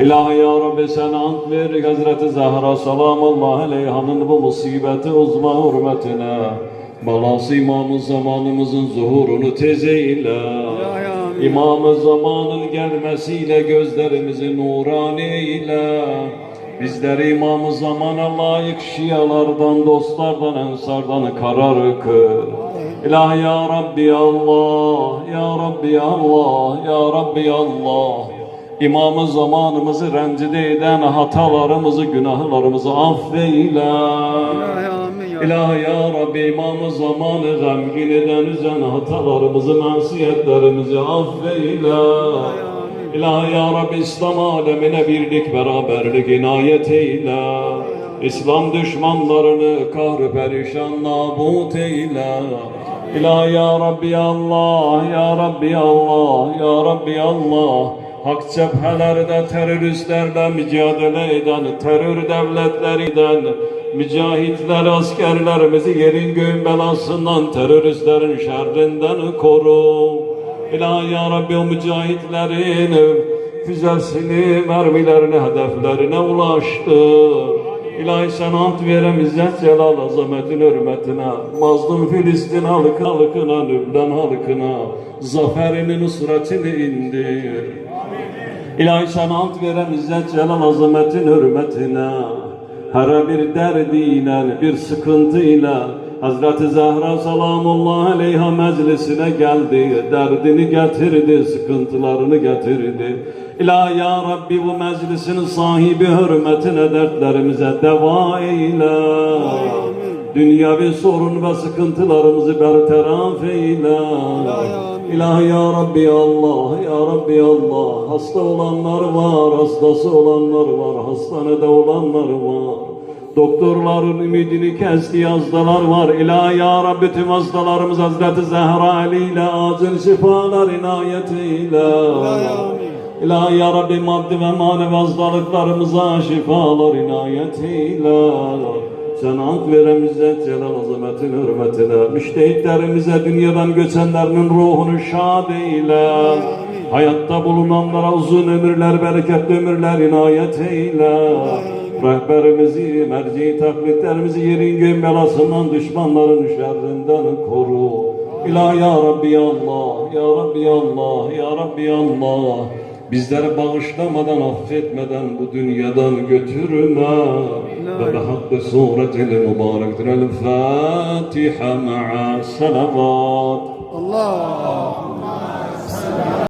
İlahi ya Rabbi sen ant ver Hazreti Zahra salamullahi aleyhanın bu musibeti uzma hürmetine. Balası İmam-ı Zamanımızın zuhurunu tez eyle. İmam-ı Zamanın gelmesiyle gözlerimizi nurani eyle. Bizleri İmam-ı Zaman'a layık şialardan, dostlardan, ensardan karar kıl. İlahi ya Rabbi Allah, ya Rabbi Allah, ya Rabbi Allah. İmam-ı Zamanımızı rencide eden hatalarımızı, günahlarımızı affeyle. İlahi ya Rabbi İmam-ı Zamanı gamgin eden üzen hatalarımızı, masiyetlerimizi affeyle. İlahi ya Rabbi İslam alemine birlik, beraberlik inayet eyle. İslam düşmanlarını kahr perişan nabut eyle. İlahi ya Rabbi Allah, ya Rabbi Allah, ya Rabbi Allah. Hak cephelerde teröristlerle mücadele eden, terör devletlerinden, mücahitler, askerlerimizi yerin göğün belasından, teröristlerin şerrinden koru. İlahi ya Rabbi o mücahitlerin füzesini, mermilerini hedeflerine ulaştır. İlahi sen ant verem izzet celal azametin hürmetine, mazlum Filistin halkına, Lübnan halkına zaferini, nusretini indir. İlahi sen ant verem izzet celal azametin hürmetine, her bir derdiyle, bir sıkıntıyla Hazreti Zahra salamullahi aleyha meclisine geldi, derdini getirdi, sıkıntılarını getirdi. İlahi ya Rabbi bu meclisin sahibi hürmetine dertlerimize deva eyle. Dünyavi sorun ve sıkıntılarımızı bertaraf eyle. İlahi ya Rabbi Allah, ya Rabbi Allah. Hasta olanlar var, hastası olanlar var, hastanede olanlar var. Doktorların ümidini kestiği hastalar var. İlahi ya Rabbi tüm hastalarımız Hazreti Zehra Ali ile acil şifalar inayet eyle. İlahi ya Rabbi maddi ve manevi hastalıklarımıza şifalar inayet eyle. Sen ant verem izzet celal azametin hürmetine. Müştehitlerimize dünyadan göçenlerinin ruhunu şad eyle. Hayatta bulunanlara uzun ömürler, bereketli ömürler inayet eyle. Rehberimizi, merci taklitlerimizi yerin göğün belasından, düşmanların şerrinden koru. İlahi ya Rabbi Allah, ya Rabbi Allah, ya Rabbi Allah. Bizleri bağışlamadan, affetmeden bu dünyadan götürme. Ve behakkı suretil mübarektir. El-Fatiha ma'a salavat. Allah.